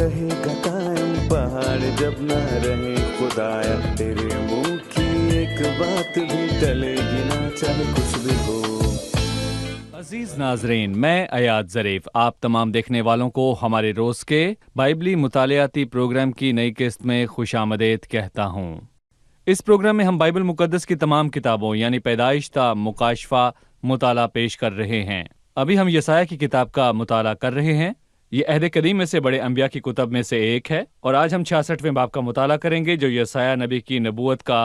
रहेगा कायम पहाड़ जब ना रहे खुदाया, तेरे मुंह की एक बात भी टलेगी ना, चाहे कुछ भी हो। अजीज नाजरीन, मैं अयाद ज़रीफ आप तमाम देखने वालों को हमारे रोज़ के बाइबली मुतालियाती प्रोग्राम की नई किस्त में खुशामदीद कहता हूँ। इस प्रोग्राम में हम बाइबल मुकद्दस की तमाम किताबों यानी पैदाइश ता मुकाशफा मुताला पेश कर रहे हैं। अभी हम यसाया की किताब का मुताला कर रहे हैं। ये अहद कदीम में से बड़े अंबिया की कुतब में से एक है और आज हम 66वें बाब का मुताला करेंगे जो यसाया नबी की नबूवत का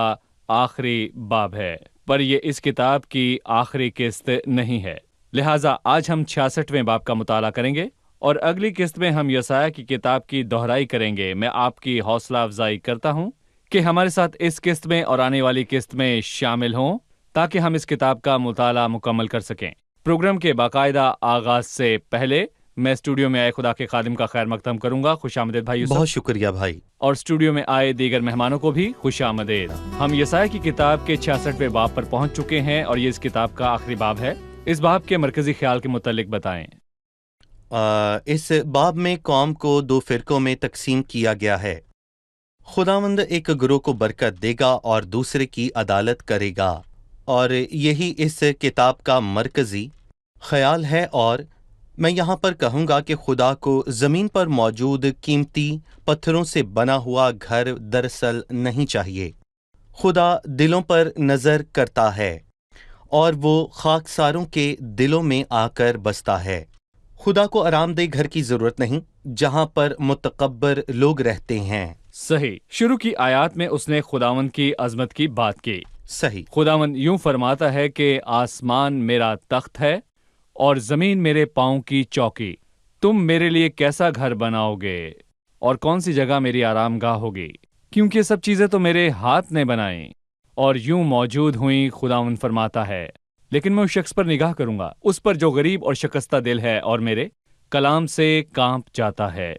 आखिरी बाब है, पर यह इस किताब की आखिरी किस्त नहीं है। लिहाजा आज हम 66वें बाब का मुताला करेंगे और अगली किस्त में हम यसाया की किताब की दोहराई करेंगे। मैं आपकी हौसला अफजाई करता हूँ कि हमारे साथ इस किस्त में और आने वाली किस्त में शामिल हों ताकि हम इस किताब का मुताला मुकम्मल कर सकें। प्रोग्राम के बाकायदा आगाज से पहले मैं स्टूडियो में आए खुदा के खादिम का खैर मकदम करूंगा। खुशामदीद भाई यूसुफ। बहुत शुक्रिया भाई। और स्टूडियो में आए दीगर मेहमानों को भी खुशामदीद। हम यसाया की किताब के 66वें बाब पर पहुंच चुके हैं और ये इस किताब का आखिरी बाब है। इस बाब के मरकजी ख्याल के मुतालिक बताएं। इस बाब में कौम को दो फिरकों में तकसीम किया गया है। खुदावंद एक गुरोह को बरकत देगा और दूसरे की अदालत करेगा, और यही इस किताब का मरकजी ख्याल है। और मैं यहाँ पर कहूँगा कि खुदा को ज़मीन पर मौजूद कीमती पत्थरों से बना हुआ घर दरअसल नहीं चाहिए। खुदा दिलों पर नज़र करता है और वो खाकसारों के दिलों में आकर बसता है। खुदा को आरामदेह घर की ज़रूरत नहीं जहाँ पर मुतकब्बर लोग रहते हैं। सही। शुरू की आयत में उसने खुदावंद की अजमत की बात की। सही। खुदावंद यूं फरमाता है कि आसमान मेरा तख्त है और जमीन मेरे पांव की चौकी। तुम मेरे लिए कैसा घर बनाओगे और कौन सी जगह मेरी आरामगाह होगी, क्योंकि सब चीजें तो मेरे हाथ ने बनाई और यूं मौजूद हुई। खुदावंद फरमाता है, लेकिन मैं उस शख्स पर निगाह करूंगा, उस पर जो गरीब और शिकस्ता दिल है और मेरे कलाम से कांप जाता है।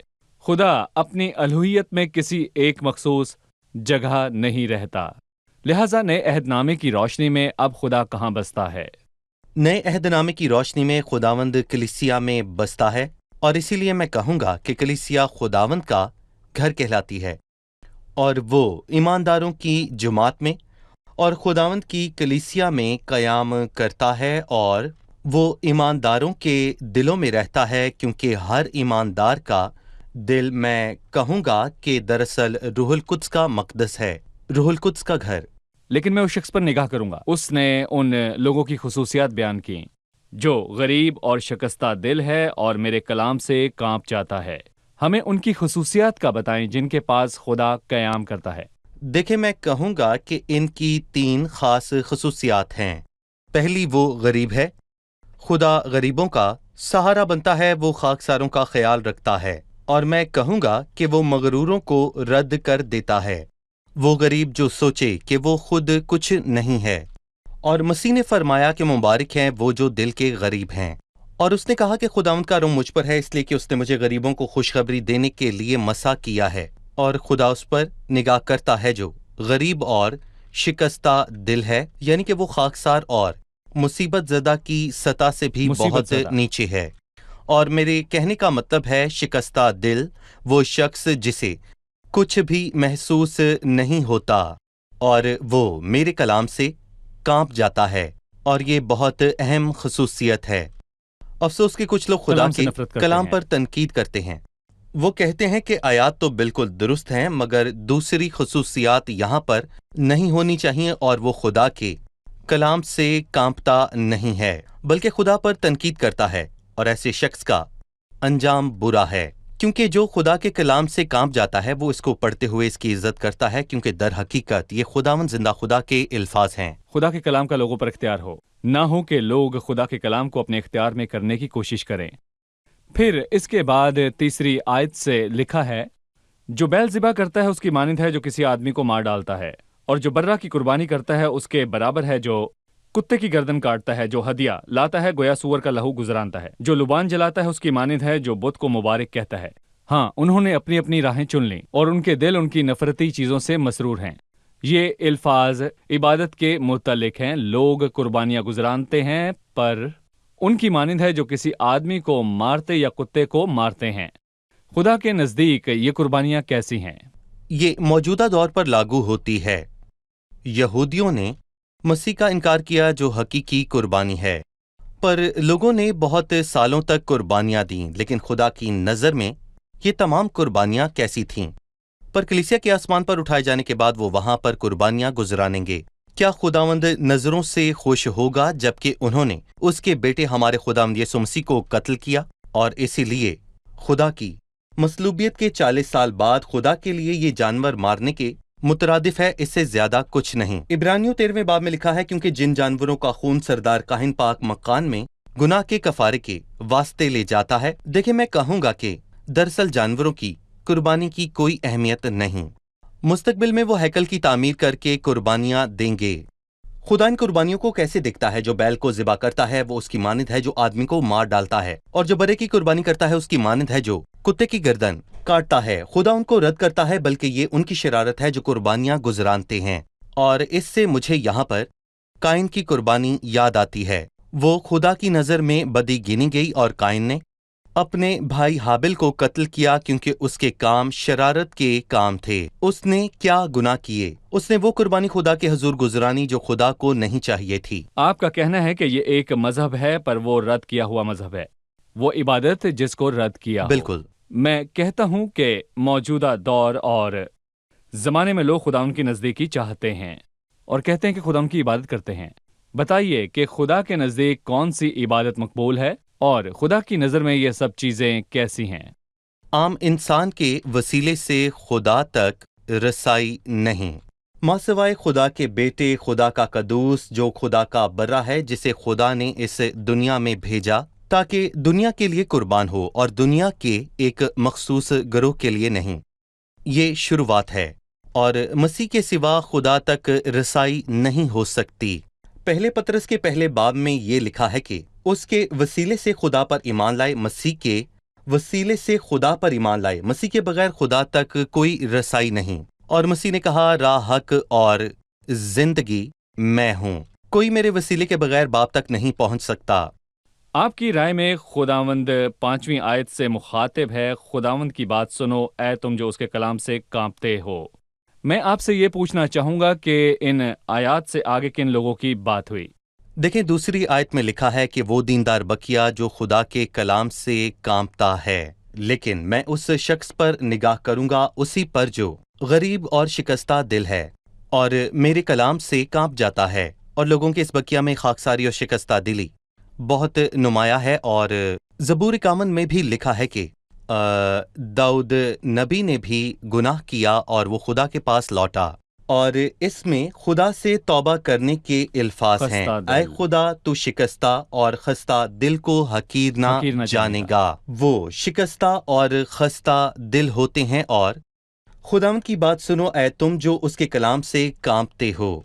खुदा अपनी अलूहियत में किसी एक मखसूस जगह नहीं रहता। लिहाजा नए अहदनामे की रोशनी में अब खुदा कहाँ बसता है? नए अहदनामे की रोशनी में खुदावंद कलीसिया में बसता है, और इसीलिए मैं कहूँगा कि कलीसिया खुदावंद का घर कहलाती है और वो ईमानदारों की जुमात में और खुदावंद की कलीसिया में कयाम करता है, और वो ईमानदारों के दिलों में रहता है, क्योंकि हर ईमानदार का दिल, मैं कहूँगा कि दरअसल रूहुल कुद्स का मकदस है, रूहुल कुद्स का घर। लेकिन मैं उस शख्स पर निगाह करूंगा। उसने उन लोगों की खुसूसियात बयान की जो गरीब और शिकस्ता दिल है और मेरे कलाम से कांप जाता है। हमें उनकी खुसूसियात का बताएं जिनके पास खुदा कयाम करता है। देखें, मैं कहूँगा कि इनकी 3 खास खुसूसियात हैं। पहली, वो गरीब है। खुदा गरीबों का सहारा बनता है, वो खाकसारों का ख्याल रखता है, और मैं कहूँगा कि वो मगरूरों को रद्द कर देता है। वो गरीब जो सोचे कि वो खुद कुछ नहीं है, और मसीह ने फरमाया कि मुबारक हैं वो जो दिल के गरीब हैं। और उसने कहा कि खुदावंद का रोम मुझ पर है, इसलिए कि उसने मुझे गरीबों को खुशखबरी देने के लिए मसा किया है। और खुदा उस पर निगाह करता है जो गरीब और शिकस्ता दिल है, यानी कि वो खाकसार और मुसीबत ज़दा की सतह से भी बहुत नीचे है। और मेरे कहने का मतलब है, शिकस्ता दिल वो शख्स जिसे कुछ भी महसूस नहीं होता और वो मेरे कलाम से कांप जाता है, और ये बहुत अहम खसूसियत है। अफसोस कि कुछ लोग खुदा के कलाम पर तनकीद करते हैं। वो कहते हैं कि आयात तो बिल्कुल दुरुस्त हैं, मगर दूसरी खसूसियात यहाँ पर नहीं होनी चाहिए, और वो खुदा के कलाम से कांपता नहीं है बल्कि खुदा पर तनकीद करता है, और ऐसे शख्स का अंजाम बुरा है। क्योंकि जो खुदा के कलाम से कांप जाता है वो इसको पढ़ते हुए इसकी इज्जत करता है, क्योंकि दर हकीकत ये खुदावंद जिंदा खुदा के इल्फाज हैं। खुदा के कलाम का लोगों पर इख्तियार हो, ना हो कि लोग खुदा के कलाम को अपने इख्तियार में करने की कोशिश करें। फिर इसके बाद तीसरी आयत से लिखा है, जो बैल ज़िबा करता है उसकी मानिंद है जो किसी आदमी को मार डालता है, और जो बर्रा की कुर्बानी करता है उसके बराबर है जो कुत्ते की गर्दन काटता है, जो हदिया लाता है गोया सूअर का लहू गुजरानता है, जो लुबान जलाता है उसकी मानिंद है जो बुत को मुबारक कहता है। हाँ, उन्होंने अपनी अपनी राहें चुन ली और उनके दिल उनकी नफरती चीजों से मसरूर हैं। ये अल्फाज इबादत के मुतल्लिक हैं। लोग कुर्बानियां गुजरानते हैं, पर उनकी मानिंद है जो किसी आदमी को मारते या कुत्ते को मारते हैं। खुदा के नज़दीक ये कुर्बानियाँ कैसी हैं? ये मौजूदा दौर पर लागू होती है। यहूदियों ने मसीह का इनकार किया जो हकीकी कुर्बानी है, पर लोगों ने बहुत सालों तक कुर्बानियां दीं, लेकिन खुदा की नज़र में ये तमाम कुर्बानियां कैसी थीं? पर कलीसिया के आसमान पर उठाए जाने के बाद वो वहां पर कुर्बानियां गुजरानेंगे। क्या खुदावंद नजरों से खुश होगा जबकि उन्होंने उसके बेटे हमारे खुदावंद यीशु मसीह को कत्ल किया? और इसीलिए खुदा की मसलूबियत के 40 साल बाद खुदा के लिए ये जानवर मारने के मुतरादिफ है, इससे ज्यादा कुछ नहीं। इब्रानियों 13वें बाब में लिखा है, क्योंकि जिन जानवरों का खून सरदार काहिन पाक मकान में गुनाह के कफारे के वास्ते ले जाता है। देखिए, मैं कहूंगा कि दरअसल जानवरों की कुर्बानी की कोई अहमियत नहीं। मुस्तकबिल में वो हैकल की तामीर करके कुर्बानियां देंगे। खुदा इन कुर्बानियों को कैसे देखता है? जो बैल को ज़िबा करता है वो उसकी मानिंद है जो आदमी को मार डालता है, और जो बरे की कुर्बानी करता है उसकी मानिंद है जो कुत्ते की गर्दन काटता है। खुदा उनको रद्द करता है, बल्कि ये उनकी शरारत है जो कुर्बानियां गुजरानते हैं। और इससे मुझे यहाँ पर काइन की कुर्बानी याद आती है। वो खुदा की नज़र में बदी गिनी गई और काइन ने अपने भाई हाबिल को कत्ल किया क्योंकि उसके काम शरारत के काम थे। उसने क्या गुनाह किए? उसने वो कुर्बानी खुदा के हजूर गुजरानी जो खुदा को नहीं चाहिए थी। आपका कहना है कि ये एक मजहब है, पर वो रद्द किया हुआ मजहब है, वो इबादत जिसको रद्द किया हो। बिल्कुल। मैं कहता हूँ कि मौजूदा दौर और ज़माने में लोग खुदा उनकी नज़दीकी चाहते हैं और कहते हैं कि खुदा उनकी इबादत करते हैं। बताइए कि खुदा के नज़दीक कौन सी इबादत मकबूल है और खुदा की नज़र में ये सब चीज़ें कैसी हैं? आम इंसान के वसीले से खुदा तक रसाई नहीं, माँ सिवाय खुदा के बेटे खुदा का कदूस जो खुदा का बर्रा है, जिसे खुदा ने इस दुनिया में भेजा ताकि दुनिया के लिए कुर्बान हो और दुनिया के एक मखसूस गिरोह के लिए नहीं। ये शुरुआत है और मसीह के सिवा खुदा तक रसाई नहीं हो सकती। पहले पतरस के पहले बाब में ये लिखा है कि उसके वसीले से खुदा पर ईमान लाए, मसीह के वसीले से खुदा पर ईमान लाए। मसीह के बगैर खुदा तक कोई रसाई नहीं। और मसीह ने कहा, राह, हक और जिंदगी मैं हूँ, कोई मेरे वसीले के बगैर बाप तक नहीं पहुँच सकता। आपकी राय में खुदावंद 5वीं आयत से मुखातिब है, खुदावंद की बात सुनो ऐ तुम जो उसके कलाम से कांपते हो। मैं आपसे ये पूछना चाहूँगा कि इन आयात से आगे किन लोगों की बात हुई? देखें, दूसरी आयत में लिखा है कि वो दीनदार बकिया जो खुदा के कलाम से कांपता है। लेकिन मैं उस शख्स पर निगाह करूंगा, उसी पर जो गरीब और शिकस्ता दिल है और मेरे कलाम से कांप जाता है। और लोगों के इस बकिया में खाकसारी और शिकस्ता दिली बहुत नुमाया है। और ज़बूर 51 में भी लिखा है कि दाऊद नबी ने भी गुनाह किया और वो खुदा के पास लौटा, और इसमें खुदा से तौबा करने के इल्फाज हैं। ऐ खुदा तू शिकस्ता और खस्ता दिल को हकीर ना जानेगा। वो शिकस्ता और खस्ता दिल होते हैं। और खुदाम की बात सुनो ऐ तुम जो उसके कलाम से कांपते हो।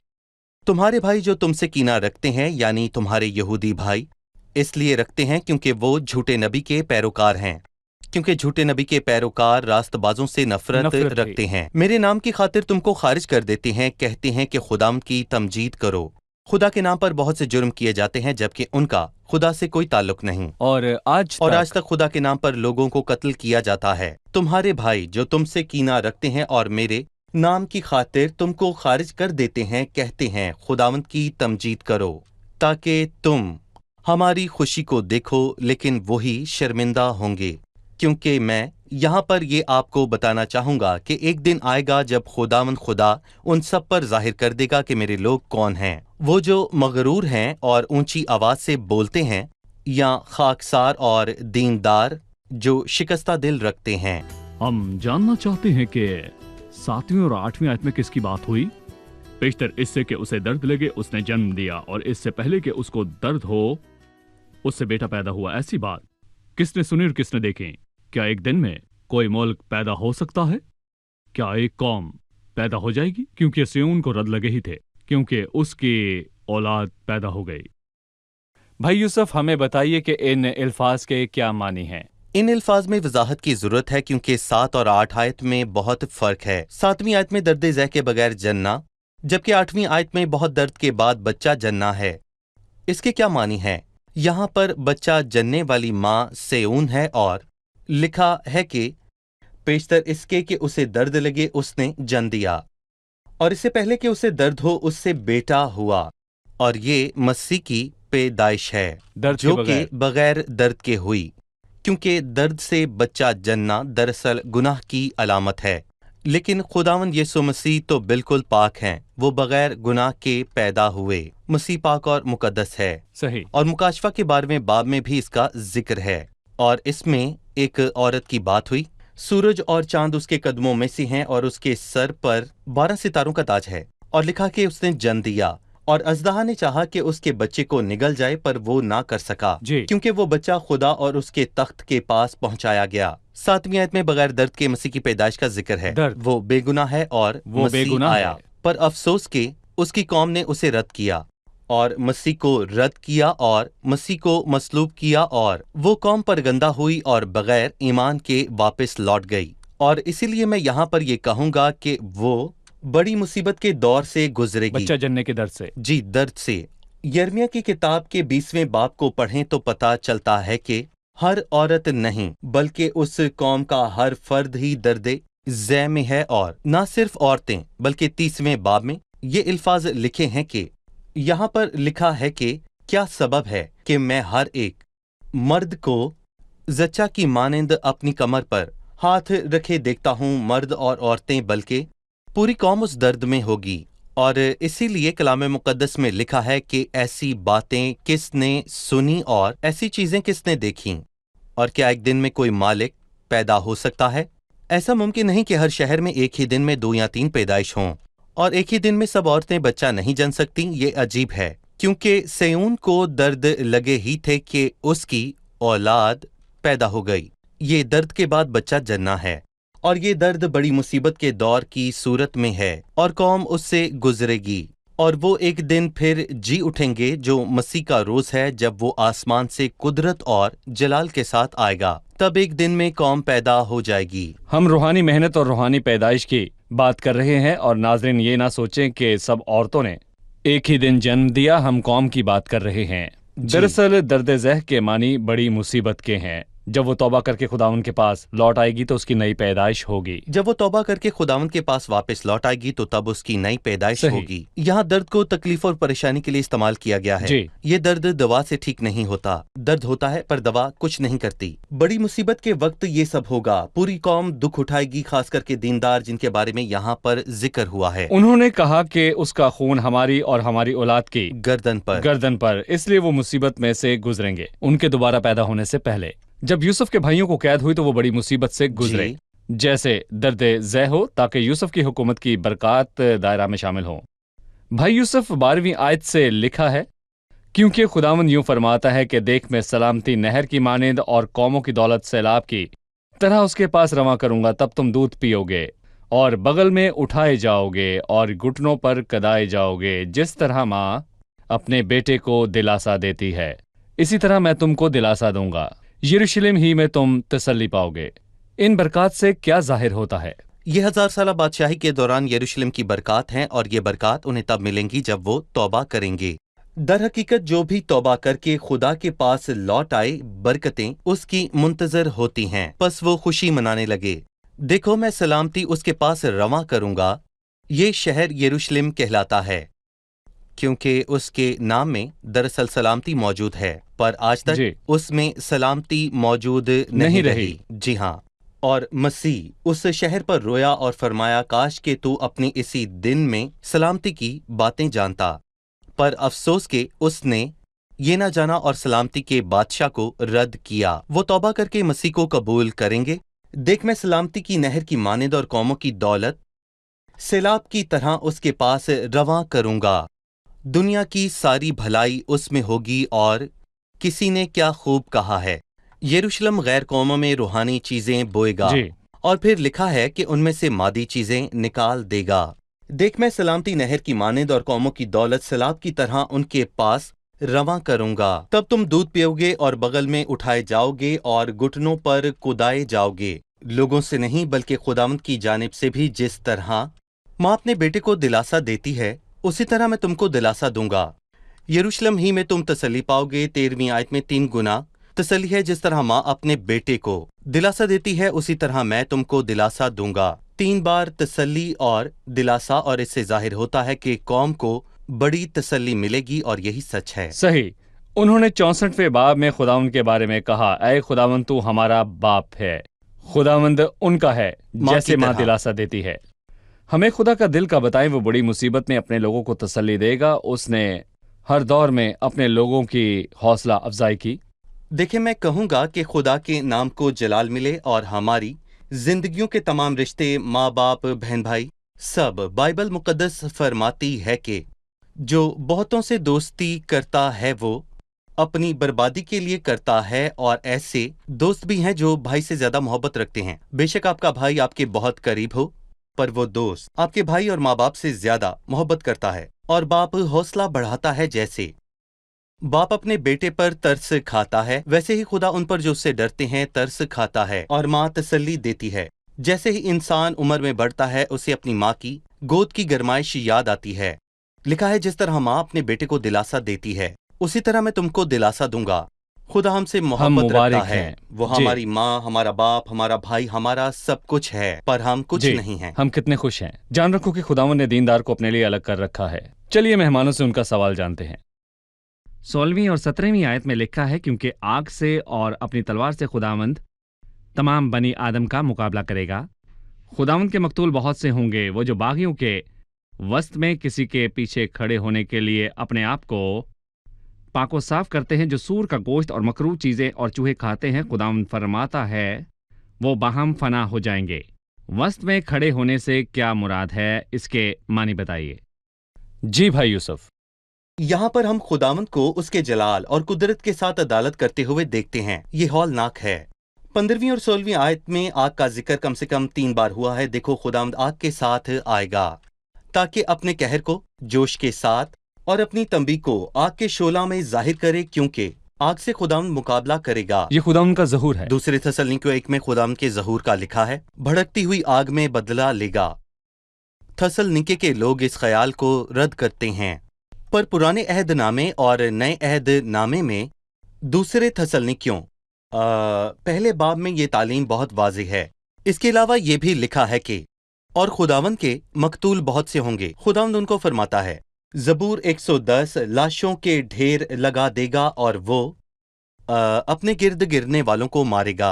तुम्हारे भाई जो तुमसे कीना रखते हैं, यानी तुम्हारे यहूदी भाई, इसलिए रखते हैं क्योंकि वो झूठे नबी के पैरोकार हैं, क्योंकि झूठे नबी के पैरोकार रास्तबाजों से नफरत रखते हैं। मेरे नाम की खातिर तुमको खारिज कर देते हैं, कहते हैं कि खुदाम की तमजीद करो। खुदा के नाम पर बहुत से जुर्म किए जाते हैं जबकि उनका खुदा से कोई ताल्लुक नहीं। और आज तक खुदा के नाम पर लोगों को कत्ल किया जाता है। तुम्हारे भाई जो तुमसे कीना रखते हैं और मेरे नाम की खातिर तुमको खारिज कर देते हैं, कहते हैं खुदावंद की तमजीद करो ताकि तुम हमारी खुशी को देखो, लेकिन वही शर्मिंदा होंगे। क्योंकि मैं यहाँ पर ये आपको बताना चाहूँगा कि एक दिन आएगा जब खुदावंद खुदा उन सब पर जाहिर कर देगा कि मेरे लोग कौन हैं। वो जो मगरूर हैं और ऊंची आवाज़ से बोलते हैं, या खाकसार और दीनदार जो शिकस्ता दिल रखते हैं। हम जानना चाहते हैं कि 7वीं और 8वीं आयत में किसकी बात हुई? बेशतर इससे कि उसे दर्द लगे उसने जन्म दिया, और इससे पहले कि उसको दर्द हो उससे बेटा पैदा हुआ। ऐसी बात किसने सुनी और किसने देखी? क्या एक दिन में कोई मुल्क पैदा हो सकता है? क्या एक कौम पैदा हो जाएगी? क्योंकि सिय्योन को रद लगे ही थे, क्योंकि उसकी औलाद पैदा हो गई। भाई यूसुफ, हमें बताइए कि इन अल्फाज के क्या मानी हैं? इन अल्फाज में वजाहत की जरूरत है क्योंकि 7 और 8 आयत में बहुत फर्क है। 7वीं आयत में दर्द ज़ह के बगैर जन्ना, जबकि 8वीं आयत में बहुत दर्द के बाद बच्चा जन्ना है। इसके क्या मानी है? यहाँ पर बच्चा जनने वाली माँ सिय्योन है और लिखा है कि पेशतर इसके कि उसे दर्द लगे उसने जन्म दिया, और इससे पहले कि उसे दर्द हो उससे बेटा हुआ, और ये मसीह की पैदाइश है दर्द के जो कि बगैर। बगैर दर्द के हुई, क्योंकि दर्द से बच्चा जन्ना दरअसल गुनाह की अलामत है। लेकिन खुदावंद यीशु मसीह तो बिल्कुल पाक हैं, वो बगैर गुनाह के पैदा हुए। मसीह पाक और मुकद्दस है। सही। और मुकाशवा के 12वें बाब में भी इसका जिक्र है, और इसमें एक औरत की बात हुई। सूरज और चांद उसके कदमों में से हैं और उसके सर पर 12 सितारों का ताज है, और लिखा कि उसने जन्म दिया, और अजदहा ने चाहा कि उसके बच्चे को निगल जाए, पर वो ना कर सका, जी। क्योंकि वो बच्चा खुदा और उसके तख्त के पास पहुंचाया गया। 7वीं आयत में बगैर दर्द के मसीह की पैदाइश का जिक्र है। दर्द। वो बेगुनाह है और वो मसीह बेगुनाह आया, है। पर अफसोस के उसकी कौम ने उसे रद्द किया, और मसीह को रद्द किया और मसीह को मसलूब किया, और वो कौम पर गंदा हुई और बगैर ईमान के वापस लौट गई। और इसीलिए मैं यहाँ पर ये कहूँगा कि वो बड़ी मुसीबत के दौर से गुजरेगी। बच्चा जनने के दर्द से। जी, दर्द से। यिर्मयाह की किताब के 20वें बाब को पढ़ें तो पता चलता है कि हर औरत नहीं बल्कि उस कौम का हर फर्द ही दर्द ज़ै में है, और न सिर्फ औरतें बल्कि 30वें बाब में ये अल्फाज लिखे हैं कि यहाँ पर लिखा है कि क्या सबब है कि मैं हर एक मर्द को जच्चा की मानिंद अपनी कमर पर हाथ रखे देखता हूँ, मर्द और औरतें बल्कि पूरी कौम उस दर्द में होगी। और इसीलिए कलाम मुकद्दस में लिखा है कि ऐसी बातें किसने सुनी और ऐसी चीजें किसने देखी, और क्या एक दिन में कोई मालिक पैदा हो सकता है? ऐसा मुमकिन नहीं कि हर शहर में एक ही दिन में 2 या 3 पैदाइश हों, और एक ही दिन में सब औरतें बच्चा नहीं जन सकती। ये अजीब है, क्योंकि सिय्योन को दर्द लगे ही थे कि उसकी औलाद पैदा हो गई। ये दर्द के बाद बच्चा जन्ना है, और ये दर्द बड़ी मुसीबत के दौर की सूरत में है, और कौम उससे गुजरेगी, और वो एक दिन फिर जी उठेंगे जो मसीह का रोज है, जब वो आसमान से कुदरत और जलाल के साथ आएगा। तब एक दिन में कौम पैदा हो जाएगी। हम रूहानी मेहनत और रूहानी पैदाइश की बात कर रहे हैं, और नाज़रीन ये ना सोचें कि सब औरतों ने एक ही दिन जन्म दिया। हम कौम की बात कर रहे हैं। दरअसल दर्द ज़ह के मानी बड़ी मुसीबत के हैं। जब वो तौबा करके खुदावंद के पास लौट आएगी तो उसकी नई पैदाइश होगी। जब वो तौबा करके खुदावंद के पास वापस लौट आएगी तो तब उसकी नई पैदाइश होगी। यहाँ दर्द को तकलीफ और परेशानी के लिए इस्तेमाल किया गया है। जी। ये दर्द दवा से ठीक नहीं होता। दर्द होता है पर दवा कुछ नहीं करती। बड़ी मुसीबत के वक्त ये सब होगा। पूरी कौम दुख उठाएगी, खास करके दीनदार, जिनके बारे में यहाँ पर जिक्र हुआ है। उन्होंने कहा कि उसका खून हमारी और हमारी औलाद की गर्दन पर, इसलिए वो मुसीबत में से गुजरेंगे उनके दोबारा पैदा होने से पहले। जब यूसुफ के भाइयों को कैद हुई तो वो बड़ी मुसीबत से गुजरे, जैसे दर्द ज़ह हो, ताकि यूसुफ की हुकूमत की बरक़ात दायरा में शामिल हो। भाई यूसुफ 12वीं आयत से लिखा है, क्योंकि खुदावंद यूं फरमाता है कि देख मैं सलामती नहर की मानिंद और कौमों की दौलत सैलाब की तरह उसके पास रवां करूंगा। तब तुम दूध पियोगे और बगल में उठाए जाओगे और घुटनों पर कदाए जाओगे। जिस तरह माँ अपने बेटे को दिलासा देती है, इसी तरह मैं तुमको दिलासा दूंगा। यरूशलेम ही में तुम तसल्ली पाओगे। इन बरक़ात से क्या जाहिर होता है? ये 1000 साल बादशाही के दौरान यरूशलेम की बरक़ात हैं, और ये बरक़ात उन्हें तब मिलेंगी जब वो तौबा करेंगे। दर हकीकत जो भी तौबा करके खुदा के पास लौट आए, बरकतें उसकी मुंतजर होती हैं, बस वो खुशी मनाने लगे। देखो मैं सलामती उसके पास रवां करूंगा। ये शहर यरूशलेम कहलाता है क्योंकि उसके नाम में दरअसल सलामती मौजूद है, पर आज तक उसमें सलामती मौजूद नहीं रही। जी हाँ, और मसीह उस शहर पर रोया और फरमाया, काश के तू अपने इसी दिन में सलामती की बातें जानता। पर अफसोस के उसने ये ना जाना और सलामती के बादशाह को रद्द किया। वो तौबा करके मसीह को कबूल करेंगे। देख मैं सलामती की नहर की मानिंद और कौमों की दौलत सैलाब की तरह उसके पास रवां करूंगा। दुनिया की सारी भलाई उसमें होगी। और किसी ने क्या खूब कहा है, यरूशलेम गैर कौमों में रूहानी चीजें बोएगा, और फिर लिखा है कि उनमें से मादी चीजें निकाल देगा। देख मैं सलामती नहर की मानिंद और कौमों की दौलत सैलाब की तरह उनके पास रवां करूंगा। तब तुम दूध पियोगे और बगल में उठाए जाओगे और घुटनों पर कुदाए जाओगे, लोगों से नहीं बल्कि खुदावंद की जानिब से भी। जिस तरह माँ अपने बेटे को दिलासा देती है, उसी तरह मैं तुमको दिलासा दूंगा। यरूशलेम ही में तुम तसल्ली पाओगे। 13वीं आयत में 3 गुना तसल्ली है। जिस तरह माँ अपने बेटे को दिलासा देती है उसी तरह मैं तुमको दिलासा दूंगा। 3 बार तसल्ली और दिलासा, और इससे जाहिर होता है कि कौम को बड़ी तसल्ली मिलेगी और यही सच है। सही। उन्होंने 64वें बाब में खुदावंद के बारे में कहा, ऐ खुदावंद तू हमारा बाप है। खुदावंद उनका है माँ जैसे की माँ तरह। दिलासा देती है। हमें खुदा का दिल का बताएं, वो बड़ी मुसीबत में अपने लोगों को तसल्ली देगा। उसने हर दौर में अपने लोगों की हौसला अफजाई की। देखिए, मैं कहूंगा कि खुदा के नाम को जलाल मिले और हमारी जिंदगियों के तमाम रिश्ते, माँ बाप, बहन भाई, सब बाइबल मुकद्दस फरमाती है कि जो बहुतों से दोस्ती करता है वो अपनी बर्बादी के लिए करता है, और ऐसे दोस्त भी हैं जो भाई से ज्यादा मोहब्बत रखते हैं। बेशक आपका भाई आपके बहुत करीब हो, पर वो दोस्त आपके भाई और माँ बाप से ज्यादा मोहब्बत करता है। और बाप हौसला बढ़ाता है। जैसे बाप अपने बेटे पर तरस खाता है, वैसे ही खुदा उन पर जो उससे डरते हैं तरस खाता है। और माँ तसल्ली देती है। जैसे ही इंसान उम्र में बढ़ता है, उसे अपनी माँ की गोद की गरमाइश याद आती है। लिखा है, जिस तरह माँ अपने बेटे को दिलासा देती है, उसी तरह मैं तुमको दिलासा दूंगा। खुदा हमसे मोहब्बत रखता मुबारक है। हैं। वो जी। हमारी माँ, हमारा बाप, हमारा भाई, हमारा सब कुछ है, पर हम कुछ जी, नहीं हैं। हम कितने खुश हैं। जान रखो कि खुदावंद ने दीनदार को अपने लिए अलग कर रखा है। चलिए मेहमानों से उनका सवाल जानते हैं। 16वीं और 17वीं आयत में लिखा है, क्योंकि आग से और अपनी तलवार से खुदावंद तमाम बनी आदम का मुकाबला करेगा। खुदावंद के मकतूल बहुत से होंगे, वो जो बागियों के वस्त में किसी के पीछे खड़े होने के लिए अपने आप को पाको साफ करते हैं, जो सूर का गोश्त और मकरूह चीजें और चूहे खाते हैं। खुदावंद फरमाता है वो बाहम फना हो जाएंगे। वस्त में खड़े होने से क्या मुराद है, इसके मानी बताइए। जी भाई यूसुफ। यहाँ पर हम खुदावंद को उसके जलाल और कुदरत के साथ अदालत करते हुए देखते हैं। ये हौलनाक है। 15वीं और 16वीं आयत में आग का जिक्र कम से कम 3 बार हुआ है। देखो, खुदावंद आग के साथ आएगा ताकि अपने कहर को जोश के साथ और अपनी तंबी को आग के शोला में जाहिर करे, क्योंकि आग से खुदावंद मुकाबला करेगा। ये खुदावंद का ज़हूर है। दूसरे थस्सलुनीकियों 1 में खुदावंद के ज़हूर का लिखा है, भड़कती हुई आग में बदला लेगा। थस्सलुनीके के लोग इस ख्याल को रद्द करते हैं, पर पुराने अहद नामे और नए अहद नामे में दूसरे थस्सलुनीकियों पहले बाब में ये तालीम बहुत वाज़ेह है। इसके अलावा ये भी लिखा है कि और खुदावंद के मकतूल बहुत से होंगे। खुदावंद उनको फरमाता है, ज़बूर 110 लाशों के ढेर लगा देगा और वो अपने गिर्द गिरने वालों को मारेगा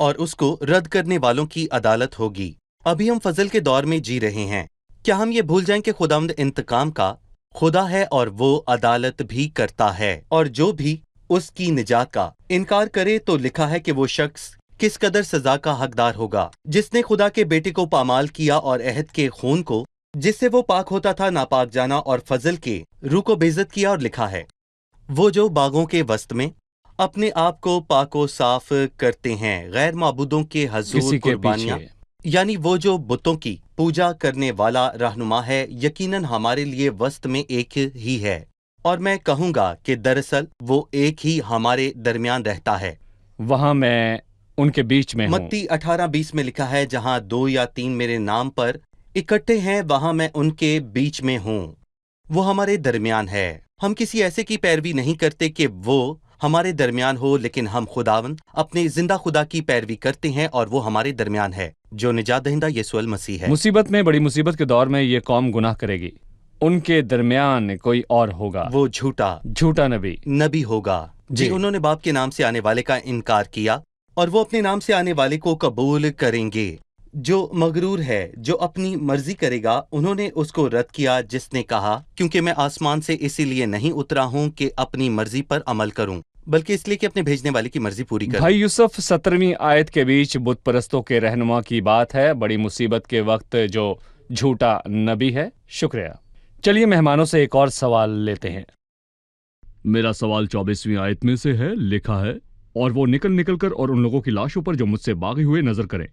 और उसको रद्द करने वालों की अदालत होगी। अभी हम फजल के दौर में जी रहे हैं। क्या हम ये भूल जाएं कि खुदावंद इंतकाम का खुदा है और वो अदालत भी करता है, और जो भी उसकी निजात का इनकार करे तो लिखा है कि वो शख्स किस कदर सजा का हकदार होगा, जिसने खुदा के बेटे को पामाल किया और अहद के खून को जिससे वो पाक होता था नापाक जाना और फजल के रूह को बेइज्जत किया। और लिखा है, वो जो बागों के वस्त में अपने आप को पाको साफ करते हैं, गैर माबूदों के हजूर किसी के कुर्बानियां, पीछे। यानी वो जो बुतों की पूजा करने वाला रहनुमा है, यकीनन हमारे लिए वस्त में एक ही है। और मैं कहूंगा कि दरअसल वो एक ही हमारे दरमियान रहता है। वहां मैं उनके बीच में हूं। मत्ती 18:20 में लिखा है, जहां 2 या 3 मेरे नाम पर इकट्ठे हैं, वहां मैं उनके बीच में हूं। वो हमारे दरमियान है। हम किसी ऐसे की पैरवी नहीं करते कि वो हमारे दरमियान हो, लेकिन हम खुदावंद अपने जिंदा खुदा की पैरवी करते हैं और वो हमारे दरमियान है, जो निजात दहिंदा यीशु मसीह है। मुसीबत में, बड़ी मुसीबत के दौर में ये कौम गुनाह करेगी। उनके दरमियान कोई और होगा, वो झूठा नबी होगा। जी, उन्होंने बाप के नाम से आने वाले का इनकार किया और वो अपने नाम से आने वाले को कबूल करेंगे। जो मगरूर है, जो अपनी मर्जी करेगा, उन्होंने उसको रद्द किया, जिसने कहा, क्योंकि मैं आसमान से इसीलिए नहीं उतरा हूं कि अपनी मर्जी पर अमल करूं, बल्कि इसलिए कि अपने भेजने वाले की मर्जी पूरी करूं। भाई यूसुफ, 17वीं आयत के बीच बुत परस्तों के रहनुमा की बात है, बड़ी मुसीबत के वक्त जो झूठा नबी है। शुक्रिया। चलिए मेहमानों से एक और सवाल लेते हैं। मेरा सवाल 24वीं आयत में से है। लिखा है, और वो निकल कर और उन लोगों की लाशों पर जो मुझसे बागी हुए नजर करें,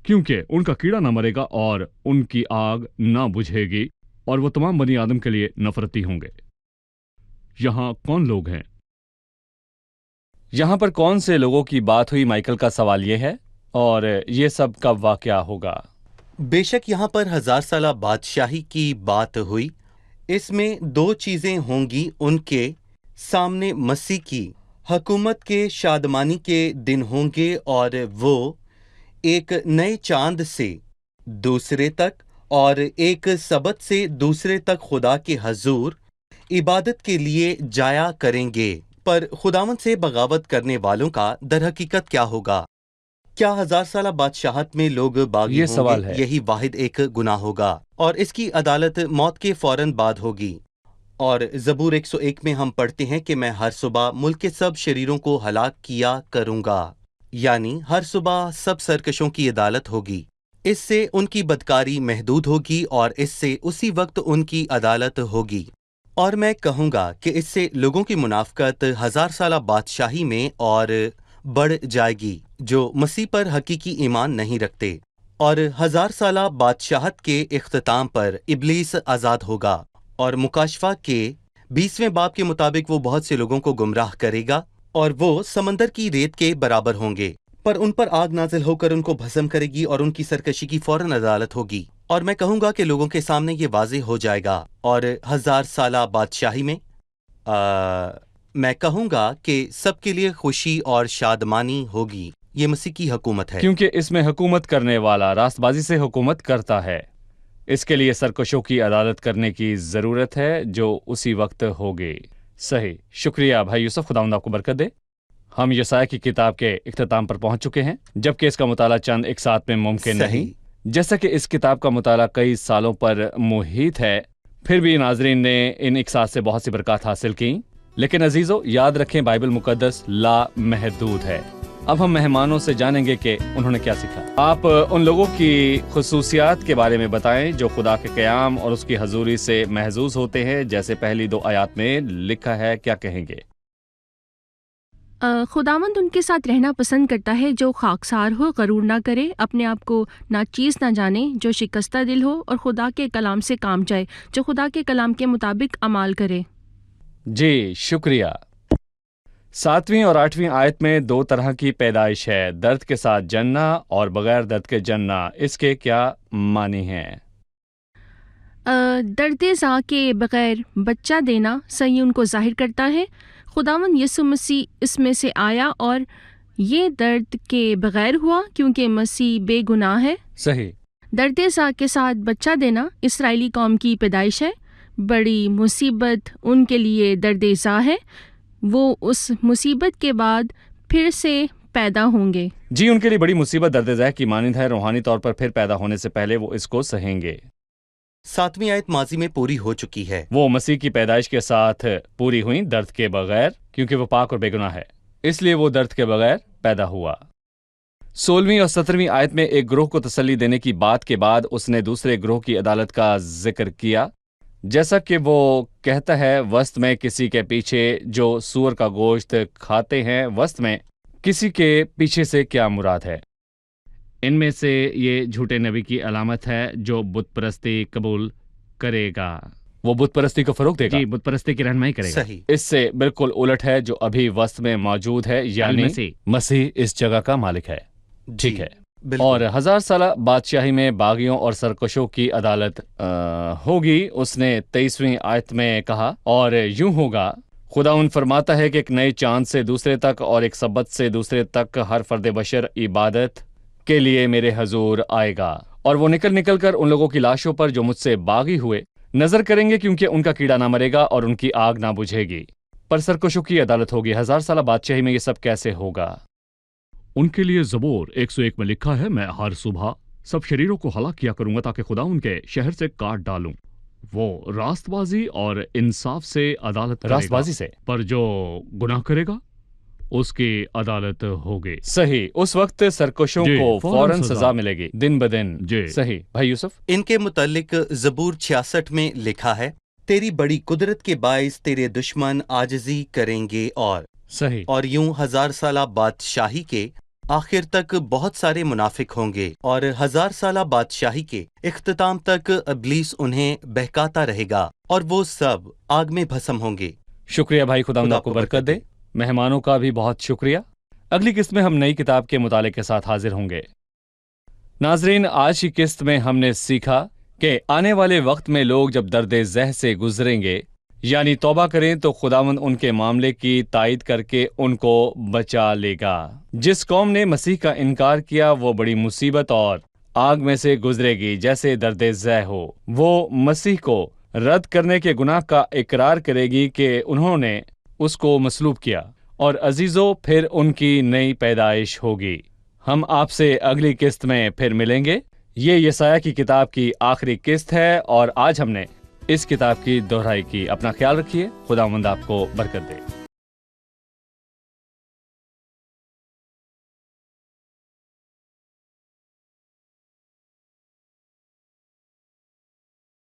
क्योंकि उनका कीड़ा ना मरेगा और उनकी आग ना बुझेगी, और वो तमाम बनी आदम के लिए नफरती होंगे। यहां कौन लोग हैं? यहां पर कौन से लोगों की बात हुई? माइकल का सवाल ये है। और ये सब कब वाकया होगा? बेशक यहाँ पर 1000 साला बादशाही की बात हुई। इसमें 2 चीजें होंगी, उनके सामने मसीह की حکومت کے شادمانی کے دن ہوں گے اور وہ ایک نئے چاند سے دوسرے تک اور ایک سبت سے دوسرے تک خدا کے حضور عبادت کے لیے جایا کریں گے۔ پر خداوند سے بغاوت کرنے والوں کا در حقیقت کیا ہوگا؟ کیا 1000 سالہ بادشاہت میں لوگ باغی یہ ہوں سوال گے؟ ہے۔ یہی واحد ایک گناہ ہوگا اور اس کی عدالت موت کے فوراً بعد ہوگی۔ اور زبور 101 میں ہم پڑھتے ہیں کہ میں ہر صبح ملک کے سب شریروں کو ہلاک کیا کروں گا، یعنی ہر صبح سب سرکشوں کی عدالت ہوگی۔ اس سے ان کی بدکاری محدود ہوگی اور اس سے اسی وقت ان کی عدالت ہوگی۔ اور میں کہوں گا کہ اس سے لوگوں کی منافقت 1000 سالہ بادشاہی میں اور بڑھ جائے گی جو مسیح پر حقیقی ایمان نہیں رکھتے، اور 1000 سالہ بادشاہت کے اختتام پر ابلیس آزاد ہوگا، اور مکاشفہ کے 20ویں باب کے مطابق وہ بہت سے لوگوں کو گمراہ کرے گا اور وہ سمندر کی ریت کے برابر ہوں گے، پر ان پر آگ نازل ہو کر ان کو بھسم کرے گی اور ان کی سرکشی کی فوراً عدالت ہوگی۔ اور میں کہوں گا کہ لوگوں کے سامنے یہ واضح ہو جائے گا، اور 1000 سالہ بادشاہی میں میں کہوں گا کہ سب کے لیے خوشی اور شادمانی ہوگی۔ یہ مسیح کی حکومت ہے، کیونکہ اس میں حکومت کرنے والا راست بازی سے حکومت کرتا ہے۔ اس کے لیے سرکشوں کی عدالت کرنے کی ضرورت ہے جو اسی وقت ہوگی۔ صحیح، شکریہ بھائی یوسف، خداوند آپ کو برکت دے۔ ہم یسایا کی کتاب کے اختتام پر پہنچ چکے ہیں، جبکہ اس کا مطالعہ چند ایک ساتھ میں ممکن صحیح۔ نہیں۔ جیسا کہ اس کتاب کا مطالعہ کئی سالوں پر محیط ہے، پھر بھی ناظرین نے ان اقساط سے بہت سی برکات حاصل کی۔ لیکن عزیزو، یاد رکھیں بائبل مقدس لا محدود ہے۔ اب ہم مہمانوں سے جانیں گے کہ انہوں نے کیا سیکھا۔ آپ ان لوگوں کی خصوصیات کے بارے میں بتائیں جو خدا کے قیام اور اس کی حضوری سے محظوظ ہوتے ہیں، جیسے پہلی 2 آیات میں لکھا ہے۔ کیا کہیں گے؟ خداوند ان کے ساتھ رہنا پسند کرتا ہے جو خاکسار ہو، غرور نہ کرے، اپنے آپ کو ناچیز نہ جانے، جو شکستہ دل ہو اور خدا کے کلام سے کام جائے، جو خدا کے کلام کے مطابق عمل کرے۔ جی شکریہ۔ 7ویں اور 8ویں آیت میں 2 طرح کی پیدائش ہے، درد کے ساتھ جننا اور بغیر درد کے جننا۔ اس کے کیا معنی ہیں؟ درد زا کے بغیر بچہ دینا صحیح ان کو ظاہر کرتا ہے۔ خداوند یسوع مسیح اس میں سے آیا اور یہ درد کے بغیر ہوا کیونکہ مسیح بے گناہ ہے۔ صحیح۔ درد زا کے ساتھ بچہ دینا اسرائیلی قوم کی پیدائش ہے۔ بڑی مصیبت ان کے لیے درد زا ہے، وہ اس مصیبت کے بعد پھر سے پیدا ہوں گے۔ جی، ان کے لیے بڑی مصیبت درد ذہ کی مانند ہے، روحانی طور پر پھر پیدا ہونے سے پہلے وہ اس کو سہیں گے۔ 7ویں آیت ماضی میں پوری ہو چکی ہے۔ وہ مسیح کی پیدائش کے ساتھ پوری ہوئیں، درد کے بغیر، کیونکہ وہ پاک اور بے گناہ ہے، اس لیے وہ درد کے بغیر پیدا ہوا۔ 16ویں اور 17ویں آیت میں ایک گروہ کو تسلی دینے کی بات کے بعد اس نے دوسرے گروہ کی عدالت کا ذکر کیا، جیسا کہ وہ کہتا ہے وسط میں کسی کے پیچھے جو سور کا گوشت کھاتے ہیں۔ وسط میں کسی کے پیچھے سے کیا مراد ہے؟ ان میں سے یہ جھوٹے نبی کی علامت ہے جو بت پرستی قبول کرے گا، وہ بت پرستی کو فروغ دے گا، جی، بت پرستی کی رہنمائی کرے گا۔ صحیح۔ اس سے بالکل الٹ ہے جو ابھی وسط میں موجود ہے، یعنی مسیح اس جگہ کا مالک ہے۔ ٹھیک ہے۔ اور 1000 سالہ بادشاہی میں باغیوں اور سرکشوں کی عدالت ہوگی۔ اس نے 23ویں آیت میں کہا، اور یوں ہوگا، خداوند فرماتا ہے کہ ایک نئے چاند سے دوسرے تک اور ایک سبت سے دوسرے تک ہر فرد بشر عبادت کے لیے میرے حضور آئے گا، اور وہ نکل نکل کر ان لوگوں کی لاشوں پر جو مجھ سے باغی ہوئے نظر کریں گے، کیونکہ ان کا کیڑا نہ مرے گا اور ان کی آگ نہ بجھے گی۔ پر سرکشوں کی عدالت ہوگی۔ 1000 سالہ بادشاہی میں یہ سب کیسے ہوگا؟ ان کے لیے زبور 101 میں لکھا ہے، میں ہر صبح سب شریروں کو ہلاک کیا کروں گا تاکہ خدا ان کے شہر سے کاٹ ڈالوں۔ وہ راست بازی اور انصاف سے عدالت کرے گا، راست بازی سے، پر جو گناہ کرے گا اس کی عدالت ہوگی۔ صحیح، اس وقت سرکشوں کو فوراً سزا ملے گی، دن بدن۔ جی صحیح۔ بھائی یوسف، ان کے متعلق زبور 66 میں لکھا ہے، تیری بڑی قدرت کے باعث تیرے دشمن عاجزی کریں گے، اور صحیح، اور یوں 1000 سالہ بادشاہی کے آخر تک بہت سارے منافق ہوں گے، اور 1000 سالہ بادشاہی کے اختتام تک ابلیس انہیں بہکاتا رہے گا اور وہ سب آگ میں بھسم ہوں گے۔ شکریہ بھائی، خدا آپ کو برکت دے۔ مہمانوں کا بھی بہت شکریہ۔ اگلی قسط میں ہم نئی کتاب کے مطالعے کے ساتھ حاضر ہوں گے۔ ناظرین، آج کی قسط میں ہم نے سیکھا کہ آنے والے وقت میں لوگ جب درد ذہ سے گزریں گے، یعنی توبہ کریں تو خداوند ان کے معاملے کی تائید کر کے ان کو بچا لے گا۔ جس قوم نے مسیح کا انکار کیا وہ بڑی مصیبت اور آگ میں سے گزرے گی جیسے درد ذہ ہو۔ وہ مسیح کو رد کرنے کے گناہ کا اقرار کرے گی کہ انہوں نے اس کو مصلوب کیا، اور عزیزو پھر ان کی نئی پیدائش ہوگی۔ ہم آپ سے اگلی قسط میں پھر ملیں گے۔ یہ یسایہ کی کتاب کی آخری قسط ہے اور آج ہم نے اس کتاب کی دہرائی کی۔ اپنا خیال رکھیے، خداوند آپ کو برکت دے۔